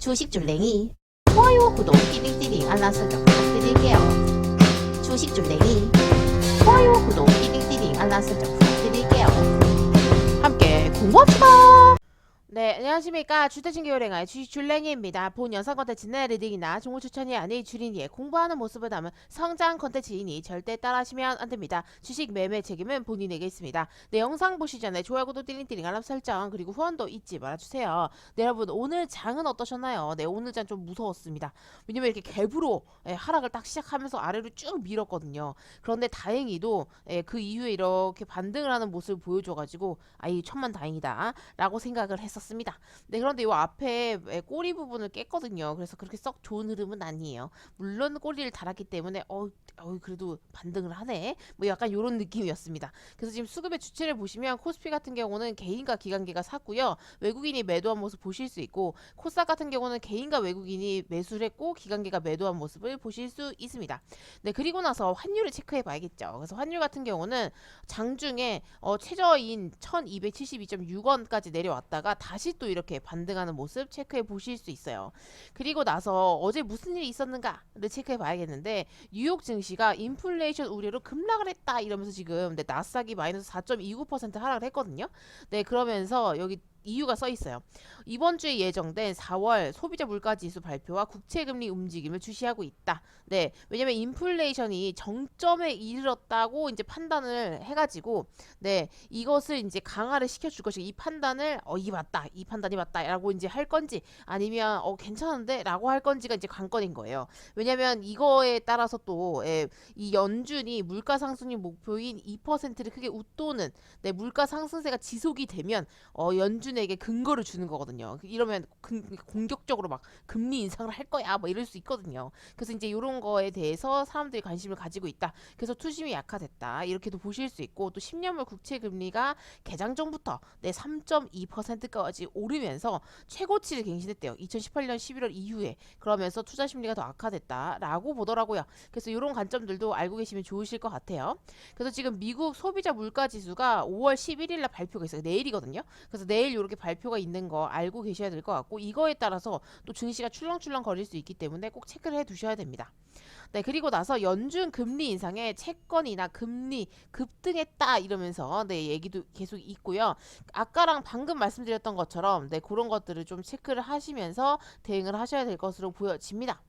주식 줄랭이 좋아요, 구독, 띠링띠링 알람 설정 부탁드릴게요. 주식 줄랭이 좋아요, 구독, 띠링띠링 알람 설정 부탁드릴게요. 함께 공부합시다. 네, 안녕하십니까. 주택신규은행의 주식줄랭이입니다. 본 영상 컨텐츠는 리딩이나 종목 추천이 아닌 줄이니의 공부하는 모습을 담은 성장 컨텐츠이니 절대 따라하시면 안됩니다. 주식 매매 책임은 본인에게 있습니다. 네, 영상 보시기 전에 좋아요, 구독, 띠링띠링 알람 설정 그리고 후원도 잊지 말아주세요. 네, 여러분 오늘 장은 어떠셨나요? 네, 오늘 장 좀 무서웠습니다. 왜냐면 이렇게 갭으로 하락을 딱 시작하면서 아래로 쭉 밀었거든요. 그런데 다행히도 그 이후에 이렇게 반등을 하는 모습을 보여줘가지고 아이 천만다행이다 라고 생각을 했었습니다. 네, 그런데 이 앞에 꼬리 부분을 깼거든요. 그래서 그렇게 썩 좋은 흐름은 아니에요. 물론 꼬리를 달았기 때문에 그래도 반등을 하네 뭐 약간 이런 느낌이었습니다. 그래서 지금 수급의 주체를 보시면 코스피 같은 경우는 개인과 기관계가 샀고요. 외국인이 매도한 모습 보실 수 있고, 코스닥 같은 경우는 개인과 외국인이 매수를 했고 기관계가 매도한 모습을 보실 수 있습니다. 네, 그리고 나서 환율을 체크해 봐야겠죠. 그래서 환율 같은 경우는 장중에 최저인 1272.6원까지 내려왔다가 다시 또 이렇게 반등하는 모습 체크해 보실 수 있어요. 그리고 나서 어제 무슨 일이 있었는가를 체크해 봐야겠는데, 뉴욕 증시가 인플레이션 우려로 급락을 했다 이러면서 지금 나스닥이 마이너스 4.29% 하락을 했거든요. 네, 그러면서 여기 이유가 써 있어요. 이번 주에 예정된 4월 소비자 물가지수 발표와 국채금리 움직임을 주시하고 있다. 네, 왜냐면 인플레이션이 정점에 이르렀다고 이제 판단을 해가지고, 네, 이것을 이제 강화를 시켜줄 것이고, 이 판단을 이 맞다, 이 판단이 맞다라고 이제 할 건지, 아니면 괜찮은데라고 할 건지가 이제 관건인 거예요. 왜냐면 이거에 따라서 또 이 연준이 물가 상승률 목표인 2%를 크게 웃도는, 네, 물가 상승세가 지속이 되면 연준에게 근거를 주는 거거든요. 이러면 공격적으로 막 금리 인상을 할 거야 뭐 이럴 수 있거든요. 그래서 이제 이런 거에 대해서 사람들이 관심을 가지고 있다. 그래서 투심이 약화됐다 이렇게도 보실 수 있고, 또 10년물 국채 금리가 개장 전부터 3.2%까지 오르면서 최고치를 갱신했대요. 2018년 11월 이후에. 그러면서 투자 심리가 더 악화됐다라고 보더라고요. 그래서 이런 관점들도 알고 계시면 좋으실 것 같아요. 그래서 지금 미국 소비자 물가 지수가 5월 11일 날 발표가 있어요. 내일이거든요. 그래서 내일 이렇게 발표가 있는 거 알고 계셔야 될 것 같고, 이거에 따라서 또 증시가 출렁출렁 거릴 수 있기 때문에 꼭 체크를 해 두셔야 됩니다. 네, 그리고 나서 연준 금리 인상에 채권이나 금리 급등했다 이러면서 얘기도 계속 있고요. 아까랑 방금 말씀드렸던 것처럼 그런 것들을 좀 체크를 하시면서 대응을 하셔야 될 것으로 보여집니다.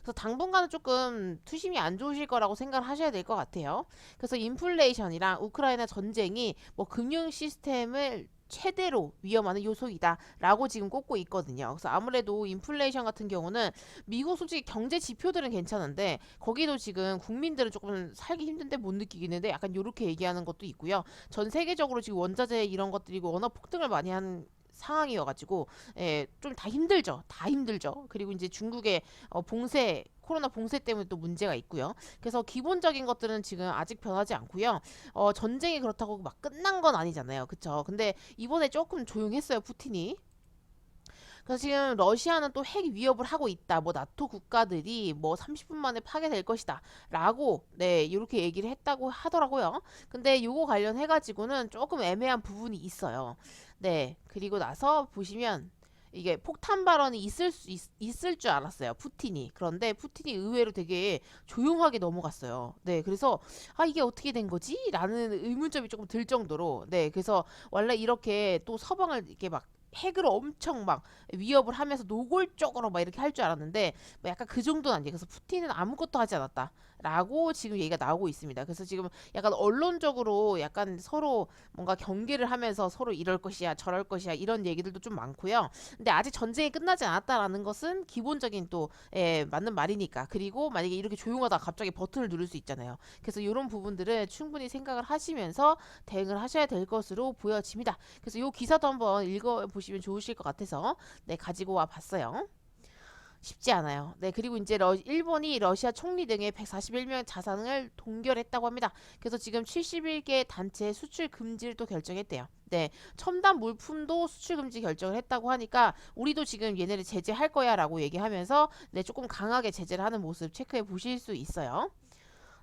그래서 당분간은 조금 투심이 안 좋으실 거라고 생각을 하셔야 될 것 같아요. 그래서 인플레이션이랑 우크라이나 전쟁이 뭐 금융 시스템을 최대로 위험하는 요소이다라고 지금 꼽고 있거든요. 그래서 아무래도 인플레이션 같은 경우는 미국 솔직히 경제 지표들은 괜찮은데 거기도 지금 국민들은 조금 살기 힘든데 못 느끼겠는데 약간 이렇게 얘기하는 것도 있고요. 전 세계적으로 지금 원자재 이런 것들이 워낙 폭등을 많이 한 상황이어가지고 좀 다 힘들죠. 다 힘들죠. 그리고 이제 중국의 코로나 봉쇄 때문에 또 문제가 있고요. 그래서 기본적인 것들은 지금 아직 변하지 않고요. 전쟁이 그렇다고 막 끝난 건 아니잖아요. 그쵸? 근데 이번에 조금 조용했어요, 푸틴이. 그래서 지금 러시아는 또 핵 위협을 하고 있다. 뭐 나토 국가들이 뭐 30분 만에 파괴될 것이다. 라고 이렇게 얘기를 했다고 하더라고요. 근데 요거 관련해 가지고는 조금 애매한 부분이 있어요. 네. 그리고 나서 보시면 이게 폭탄 발언이 있을 줄 알았어요. 푸틴이. 그런데 푸틴이 의외로 되게 조용하게 넘어갔어요. 네. 그래서 이게 어떻게 된 거지? 라는 의문점이 조금 들 정도로. 네. 그래서 원래 이렇게 또 서방을 이렇게 막 핵으로 엄청 막 위협을 하면서 노골적으로 막 이렇게 할 줄 알았는데 뭐 약간 그 정도는 아니에요. 그래서 푸틴은 아무것도 하지 않았다. 라고 지금 얘기가 나오고 있습니다. 그래서 지금 약간 언론적으로 약간 서로 뭔가 경계를 하면서 서로 이럴 것이야 저럴 것이야 이런 얘기들도 좀 많고요. 근데 아직 전쟁이 끝나지 않았다라는 것은 기본적인 또 맞는 말이니까. 그리고 만약에 이렇게 조용하다 갑자기 버튼을 누를 수 있잖아요. 그래서 이런 부분들을 충분히 생각을 하시면서 대응을 하셔야 될 것으로 보여집니다. 그래서 이 기사도 한번 읽어보시면 좋으실 것 같아서 가지고 와 봤어요. 쉽지 않아요. 네, 그리고 이제 일본이 러시아 총리 등의 141명 자산을 동결했다고 합니다. 그래서 지금 71개 단체 수출 금지를 또 결정했대요. 네, 첨단 물품도 수출 금지 결정을 했다고 하니까 우리도 지금 얘네를 제재할 거야라고 얘기하면서 조금 강하게 제재를 하는 모습 체크해 보실 수 있어요.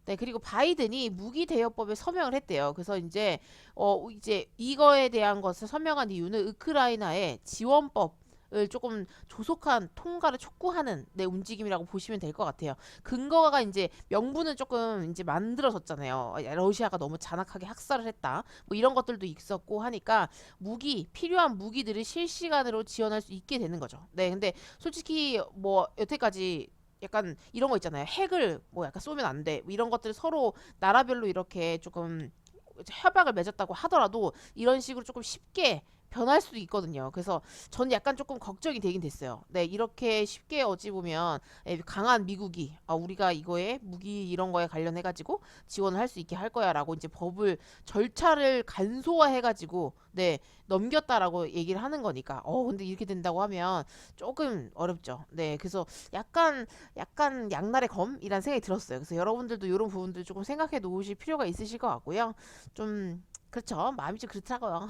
네, 그리고 바이든이 무기 대여법에 서명을 했대요. 그래서 이제 이거에 대한 것을 서명한 이유는 우크라이나의 지원법 조금 조속한 통과를 촉구하는 움직임이라고 보시면 될 것 같아요. 근거가 이제 명분은 조금 이제 만들어졌잖아요. 러시아가 너무 잔악하게 학살을 했다. 뭐 이런 것들도 있었고 하니까 필요한 무기들을 실시간으로 지원할 수 있게 되는 거죠. 네, 근데 솔직히 뭐 여태까지 약간 이런 거 있잖아요. 핵을 뭐 약간 쏘면 안 돼. 뭐 이런 것들 서로 나라별로 이렇게 조금 협약을 맺었다고 하더라도 이런 식으로 조금 쉽게 변할 수도 있거든요. 그래서 저는 약간 조금 걱정이 되긴 됐어요. 네, 이렇게 쉽게 어찌 보면 강한 미국이 우리가 이거에 무기 이런 거에 관련해 가지고 지원을 할 수 있게 할 거야라고 이제 법을 절차를 간소화해 가지고 넘겼다라고 얘기를 하는 거니까 근데 이렇게 된다고 하면 조금 어렵죠. 네, 그래서 약간 양날의 검이란 생각이 들었어요. 그래서 여러분들도 이런 부분들 조금 생각해 놓으실 필요가 있으실 것 같고요. 좀 그렇죠. 마음이 좀 그렇다고요.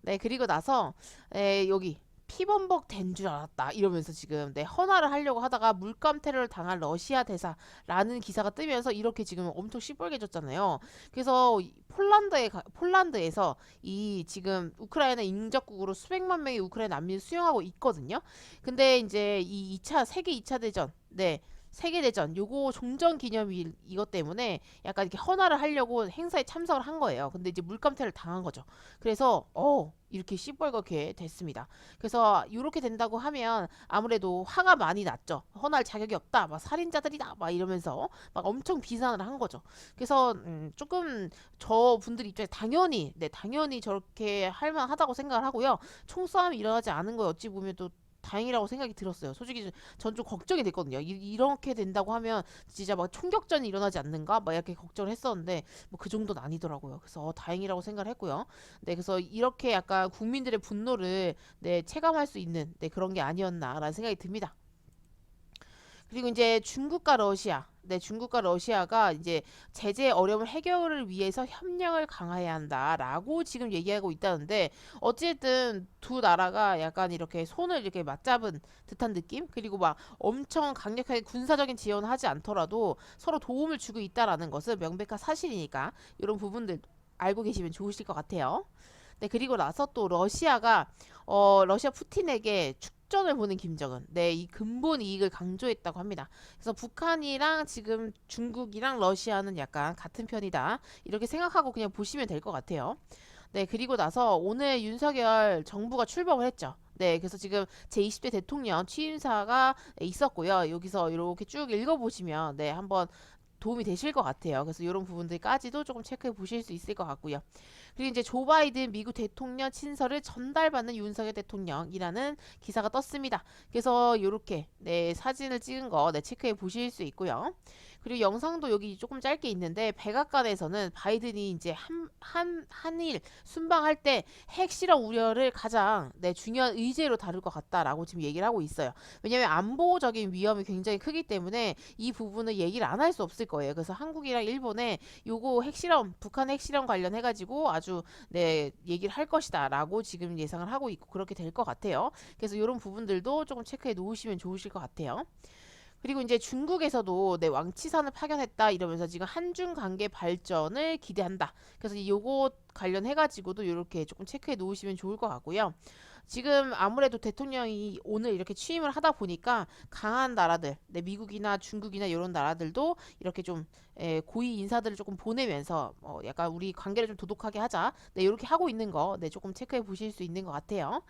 네, 그리고 나서 여기 피범벅 된 줄 알았다 이러면서 지금 헌화를 하려고 하다가 물감 테러를 당한 러시아 대사라는 기사가 뜨면서 이렇게 지금 엄청 시뻘개졌잖아요. 그래서 폴란드에서 이 지금 우크라이나 인접국으로 수백만 명의 우크라이나 난민을 수용하고 있거든요. 근데 이제 이 2차 세계 2차 대전 세계대전 요거 종전 기념일 이것 때문에 약간 이렇게 헌화를 하려고 행사에 참석을 한 거예요. 근데 이제 물감태를 당한 거죠. 그래서 이렇게 시뻘겋게 됐습니다. 그래서 이렇게 된다고 하면 아무래도 화가 많이 났죠. 헌화할 자격이 없다. 막 살인자들이다. 막 이러면서 막 엄청 비난을 한 거죠. 그래서 조금 저 분들 입장에 당연히 저렇게 할 만하다고 생각을 하고요. 총싸움이 일어나지 않은 거 어찌 보면 또 다행이라고 생각이 들었어요. 솔직히 전 좀 걱정이 됐거든요. 이렇게 된다고 하면 진짜 막 총격전이 일어나지 않는가? 막 이렇게 걱정을 했었는데 뭐 그 정도는 아니더라고요. 그래서 다행이라고 생각을 했고요. 네, 그래서 이렇게 약간 국민들의 분노를 체감할 수 있는 그런 게 아니었나라는 생각이 듭니다. 그리고 이제 중국과 러시아가 이제 제재 어려움을 해결을 위해서 협력을 강화해야 한다라고 지금 얘기하고 있다는데 어쨌든 두 나라가 약간 이렇게 손을 이렇게 맞잡은 듯한 느낌? 그리고 막 엄청 강력하게 군사적인 지원을 하지 않더라도 서로 도움을 주고 있다라는 것은 명백한 사실이니까 이런 부분들 알고 계시면 좋으실 것 같아요. 네, 그리고 나서 또 러시아 푸틴에게 축전을 보낸 김정은. 네, 이 근본 이익을 강조했다고 합니다. 그래서 북한이랑 지금 중국이랑 러시아는 약간 같은 편이다. 이렇게 생각하고 그냥 보시면 될 것 같아요. 네, 그리고 나서 오늘 윤석열 정부가 출범을 했죠. 네, 그래서 지금 제20대 대통령 취임사가 있었고요. 여기서 이렇게 쭉 읽어보시면 한번 도움이 되실 것 같아요. 그래서 이런 부분들까지도 조금 체크해 보실 수 있을 것 같고요. 그리고 이제 조 바이든 미국 대통령 친서를 전달받는 윤석열 대통령이라는 기사가 떴습니다. 그래서 이렇게 사진을 찍은 거 체크해 보실 수 있고요. 그리고 영상도 여기 조금 짧게 있는데 백악관에서는 바이든이 이제 한일 순방할 때 핵실험 우려를 가장 중요한 의제로 다룰 것 같다라고 지금 얘기를 하고 있어요. 왜냐하면 안보적인 위험이 굉장히 크기 때문에 이 부분을 얘기를 안 할 수 없을 거예요. 그래서 한국이랑 일본에 요거 북한 핵실험 관련해가지고 아주 얘기를 할 것이다라고 지금 예상을 하고 있고 그렇게 될 것 같아요. 그래서 이런 부분들도 조금 체크해 놓으시면 좋으실 것 같아요. 그리고 이제 중국에서도 왕치산을 파견했다 이러면서 지금 한중 관계 발전을 기대한다. 그래서 요거 관련해가지고도 이렇게 조금 체크해 놓으시면 좋을 것 같고요. 지금 아무래도 대통령이 오늘 이렇게 취임을 하다 보니까 강한 나라들, 미국이나 중국이나 이런 나라들도 이렇게 좀 고위 인사들을 조금 보내면서 약간 우리 관계를 좀 도독하게 하자. 이렇게 하고 있는 거 조금 체크해 보실 수 있는 것 같아요.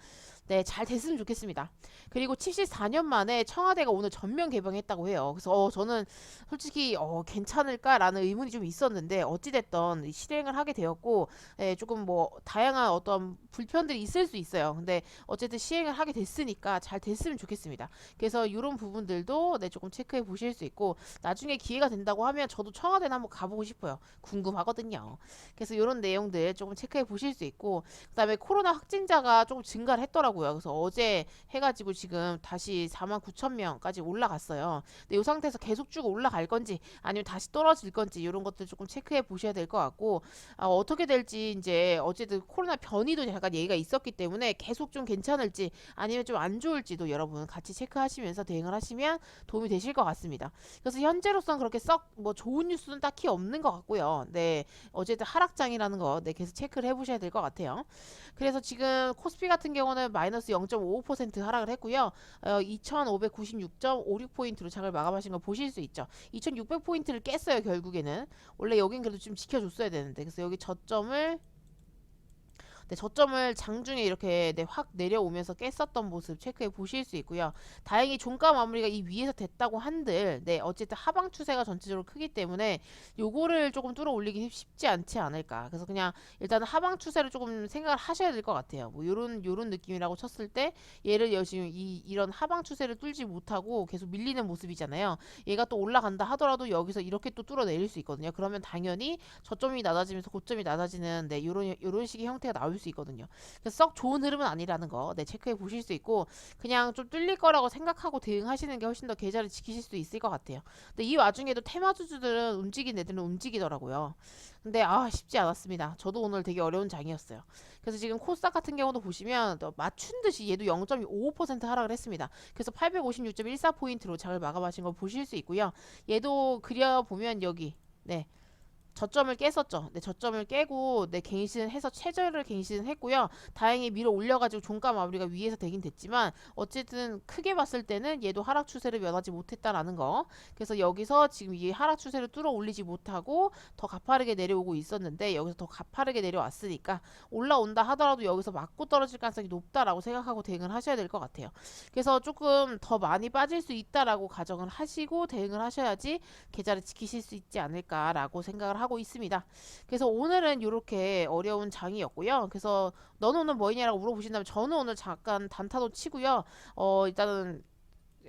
잘 됐으면 좋겠습니다. 그리고 74년 만에 청와대가 오늘 전면 개방했다고 해요. 그래서 저는 솔직히 괜찮을까라는 의문이 좀 있었는데 어찌됐던 실행을 하게 되었고 조금 뭐 다양한 어떤 불편들이 있을 수 있어요. 근데 어쨌든 시행을 하게 됐으니까 잘 됐으면 좋겠습니다. 그래서 이런 부분들도 조금 체크해 보실 수 있고 나중에 기회가 된다고 하면 저도 청와대는 한번 가보고 싶어요. 궁금하거든요. 그래서 이런 내용들 조금 체크해 보실 수 있고 그다음에 코로나 확진자가 조금 증가를 했더라고요. 그래서 어제 해가지고 지금 다시 49,000명까지 올라갔어요. 근데 이 상태에서 계속 쭉 올라갈 건지 아니면 다시 떨어질 건지 이런 것들 조금 체크해 보셔야 될 것 같고 어떻게 될지 이제 어쨌든 코로나 변이도 약간 얘기가 있었기 때문에 계속 좀 괜찮을지 아니면 좀 안 좋을지도 여러분 같이 체크하시면서 대응을 하시면 도움이 되실 것 같습니다. 그래서 현재로선 그렇게 썩 뭐 좋은 좋은 뉴스는 딱히 없는 것 같고요. 네, 어쨌든 하락장이라는 거, 네, 계속 체크를 해보셔야 될 것 같아요. 그래서 지금 코스피 같은 경우는 마이너스 0.55% 하락을 했고요. 2596.56포인트로 장을 마감하신 거 보실 수 있죠. 2600포인트를 깼어요, 결국에는. 원래 여긴 그래도 좀 지켜줬어야 되는데. 그래서 여기 저점을 네, 저점을 장중에 이렇게 네, 확 내려오면서 깼었던 모습 체크해 보실 수 있고요. 다행히 종가 마무리가 이 위에서 됐다고 한들 네, 어쨌든 하방 추세가 전체적으로 크기 때문에 요거를 조금 뚫어 올리기 쉽지 않지 않을까. 그래서 그냥 일단은 하방 추세를 조금 생각을 하셔야 될 것 같아요. 뭐 요런 느낌이라고 쳤을 때 얘를 지금 이런 하방 추세를 뚫지 못하고 계속 밀리는 모습이잖아요. 얘가 또 올라간다 하더라도 여기서 이렇게 또 뚫어 내릴 수 있거든요. 그러면 당연히 저점이 낮아지면서 고점이 낮아지는 네, 요런 식의 형태가 나올 수 있거든요. 그래서 썩 좋은 흐름은 아니라는 거 네, 체크해 보실 수 있고 그냥 좀 뚫릴 거라고 생각하고 대응하시는 게 훨씬 더 계좌를 지키실 수 있을 것 같아요. 근데 이 와중에도 테마주주들은 움직인 애들은 움직이더라고요. 근데 쉽지 않았습니다. 저도 오늘 되게 어려운 장이었어요. 그래서 지금 코스닥 같은 경우도 보시면 맞춘 듯이 얘도 0.55% 하락을 했습니다. 그래서 856.14포인트로 장을 마감하신 걸 보실 수 있고요. 얘도 그려보면 여기 네, 저점을 깼었죠. 네, 저점을 깨고 네, 갱신해서 최저를 갱신했고요. 다행히 밀어 올려가지고 종가 마무리가 위에서 되긴 됐지만 어쨌든 크게 봤을 때는 얘도 하락 추세를 면하지 못했다라는 거. 그래서 여기서 지금 이 하락 추세를 뚫어 올리지 못하고 더 가파르게 내려오고 있었는데 여기서 더 가파르게 내려왔으니까 올라온다 하더라도 여기서 맞고 떨어질 가능성이 높다라고 생각하고 대응을 하셔야 될 것 같아요. 그래서 조금 더 많이 빠질 수 있다라고 가정을 하시고 대응을 하셔야지 계좌를 지키실 수 있지 않을까라고 생각을 하고 있습니다. 그래서 오늘은 이렇게 어려운 장이었고요. 그래서 너는 오늘 뭐 했냐라고 물어보신다면 저는 오늘 잠깐 단타도 치고요. 일단은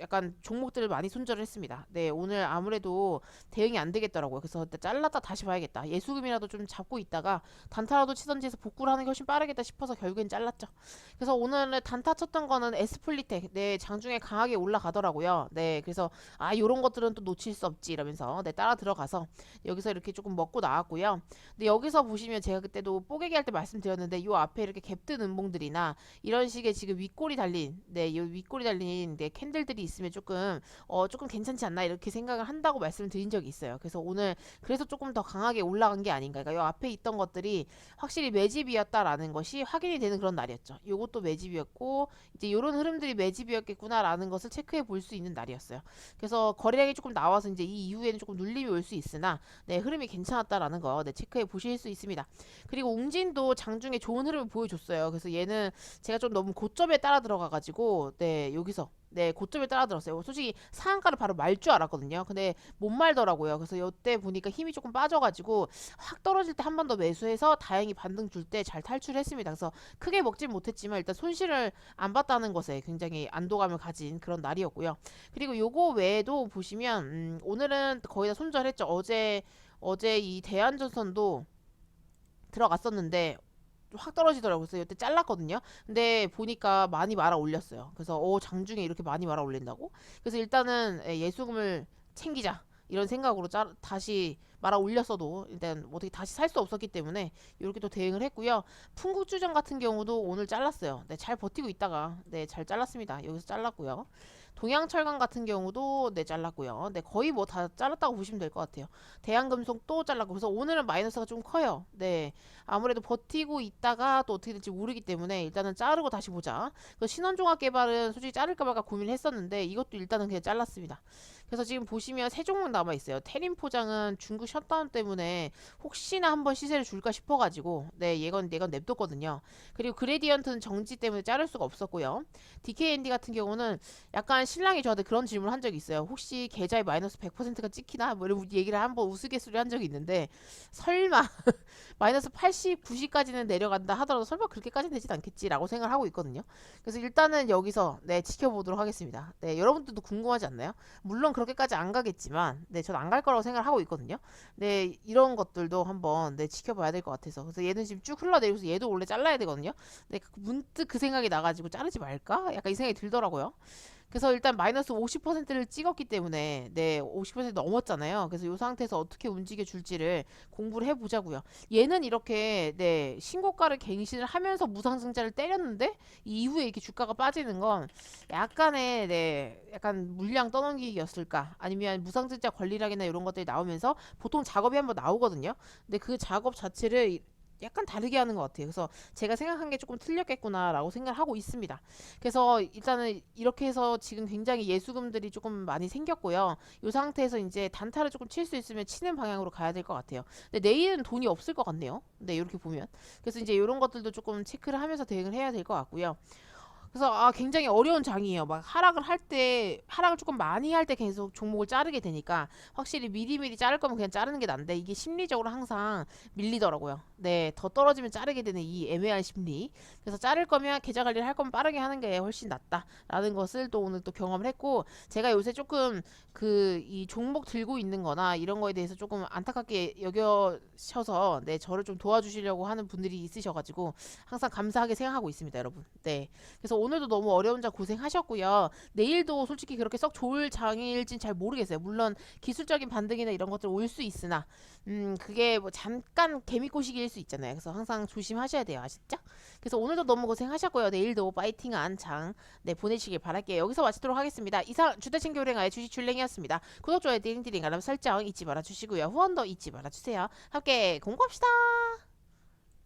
약간 종목들을 많이 손절을 했습니다. 네, 오늘 아무래도 대응이 안 되겠더라고요. 그래서 잘랐다 다시 봐야겠다. 예수금이라도 좀 잡고 있다가 단타라도 치던지 해서 복구를 하는 게 훨씬 빠르겠다 싶어서 결국엔 잘랐죠. 그래서 오늘 단타 쳤던 거는 에스플리텍. 네, 장중에 강하게 올라가더라고요. 네, 그래서 요런 것들은 또 놓칠 수 없지 이러면서 네, 따라 들어가서 여기서 이렇게 조금 먹고 나왔고요. 근데 여기서 보시면 제가 그때도 뽀개기 할 때 말씀드렸는데 요 앞에 이렇게 갭뜬 음봉들이나 이런 식의 지금 윗골이 달린 네, 요 윗골이 달린 네, 캔들들이 있으면 조금 괜찮지 않나 이렇게 생각을 한다고 말씀드린 적이 있어요. 그래서 오늘 그래서 조금 더 강하게 올라간 게 아닌가. 그러니까 요 앞에 있던 것들이 확실히 매집이었다라는 것이 확인이 되는 그런 날이었죠. 요것도 매집이었고 이제 요런 흐름들이 매집이었겠구나라는 것을 체크해 볼 수 있는 날이었어요. 그래서 거래량이 조금 나와서 이제 이 이후에는 조금 눌림이 올 수 있으나 네, 흐름이 괜찮았다라는 거 네, 체크해 보실 수 있습니다. 그리고 웅진도 장중에 좋은 흐름을 보여줬어요. 그래서 얘는 제가 좀 너무 고점에 따라 들어가가지고 네, 여기서 네, 고점에 따라 들었어요. 솔직히 상한가를 바로 말 줄 알았거든요. 근데 못 말더라고요. 그래서 이때 보니까 힘이 조금 빠져가지고 확 떨어질 때 한 번 더 매수해서 다행히 반등 줄 때 잘 탈출했습니다. 그래서 크게 먹진 못했지만 일단 손실을 안 봤다는 것에 굉장히 안도감을 가진 그런 날이었고요. 그리고 요거 외에도 보시면 오늘은 거의 다 손절했죠. 어제 이 대한전선도 들어갔었는데 확 떨어지더라고요. 그래서 이때 잘랐거든요. 근데 보니까 많이 말아 올렸어요. 그래서 장중에 이렇게 많이 말아 올린다고? 그래서 일단은 예수금을 챙기자. 이런 생각으로 다시 말아 올렸어도 일단 어떻게 다시 살 수 없었기 때문에 이렇게 또 대응을 했고요. 풍국주정 같은 경우도 오늘 잘랐어요. 네, 잘 버티고 있다가 네, 잘 잘랐습니다. 여기서 잘랐고요. 동양철강 같은 경우도 네, 잘랐고요. 네, 거의 뭐 다 잘랐다고 보시면 될 것 같아요. 대한금속도 잘랐고 그래서 오늘은 마이너스가 좀 커요. 네, 아무래도 버티고 있다가 또 어떻게 될지 모르기 때문에 일단은 자르고 다시 보자. 신원종합개발은 솔직히 자를까 말까 고민을 했었는데 이것도 일단은 그냥 잘랐습니다. 그래서 지금 보시면 세 종목 남아 있어요. 테린 포장은 중국 셧다운 때문에 혹시나 한번 시세를 줄까 싶어가지고 네, 얘건 냅뒀거든요. 그리고 그레디언트는 정지 때문에 자를 수가 없었고요. DKND 같은 경우는 약간 신랑이 저한테 그런 질문을 한 적이 있어요. 혹시 계좌에 마이너스 100%가 찍히나? 뭐 이런 얘기를 한번 우스갯소리 한 적이 있는데 설마 마이너스 80, 90까지는 내려간다 하더라도 설마 그렇게까지는 되진 않겠지라고 생각을 하고 있거든요. 그래서 일단은 여기서 네, 지켜보도록 하겠습니다. 네, 여러분들도 궁금하지 않나요? 물론 그렇게까지 안 가겠지만 네, 전 안 갈 거라고 생각을 하고 있거든요. 네, 이런 것들도 한번 네, 지켜봐야 될 것 같아서 그래서 얘는 지금 쭉 흘러내리고서 얘도 원래 잘라야 되거든요. 네, 문득 그 생각이 나가지고 자르지 말까? 약간 이 생각이 들더라고요. 그래서 일단 마이너스 50%를 찍었기 때문에 네, 50% 넘었잖아요. 그래서 이 상태에서 어떻게 움직여 줄지를 공부를 해보자고요. 얘는 이렇게 네, 신고가를 갱신을 하면서 무상증자를 때렸는데 이후에 이렇게 주가가 빠지는 건 약간의 네, 약간 물량 떠넘기기였을까? 아니면 무상증자 권리락이나 이런 것들이 나오면서 보통 작업이 한번 나오거든요. 근데 그 작업 자체를 약간 다르게 하는 것 같아요. 그래서 제가 생각한 게 조금 틀렸겠구나라고 생각을 하고 있습니다. 그래서 일단은 이렇게 해서 지금 굉장히 예수금들이 조금 많이 생겼고요. 이 상태에서 이제 단타를 조금 칠 수 있으면 치는 방향으로 가야 될 것 같아요. 근데 내일은 돈이 없을 것 같네요. 네, 이렇게 보면. 그래서 이제 이런 것들도 조금 체크를 하면서 대응을 해야 될 것 같고요. 그래서 굉장히 어려운 장이에요. 막 하락을 할 때 하락을 조금 많이 할 때 계속 종목을 자르게 되니까 확실히 미리미리 자를 거면 그냥 자르는 게 난데 이게 심리적으로 항상 밀리더라고요. 네, 더 떨어지면 자르게 되는 이 애매한 심리. 그래서 자를 거면 계좌 관리를 할 거면 빠르게 하는 게 훨씬 낫다라는 것을 또 오늘 또 경험을 했고 제가 요새 조금 그 이 종목 들고 있는 거나 이런 거에 대해서 조금 안타깝게 여겨셔서 네, 저를 좀 도와주시려고 하는 분들이 있으셔가지고 항상 감사하게 생각하고 있습니다, 여러분. 네. 그래서 오늘도 너무 어려운 장 고생하셨고요. 내일도 솔직히 그렇게 썩 좋을 장일진 잘 모르겠어요. 물론 기술적인 반등이나 이런 것들 올 수 있으나 그게 뭐 잠깐 개미꼬시기일 수 있잖아요. 그래서 항상 조심하셔야 돼요. 아시죠? 그래서 오늘도 너무 고생하셨고요. 내일도 파이팅한 장 네, 보내시길 바랄게요. 여기서 마치도록 하겠습니다. 이상 주택챙겨 운행아의 주식 줄랭이었습니다. 구독, 좋아요, 띠링띠링 알람 설정 잊지 말아주시고요. 후원도 잊지 말아주세요. 함께 공부합시다.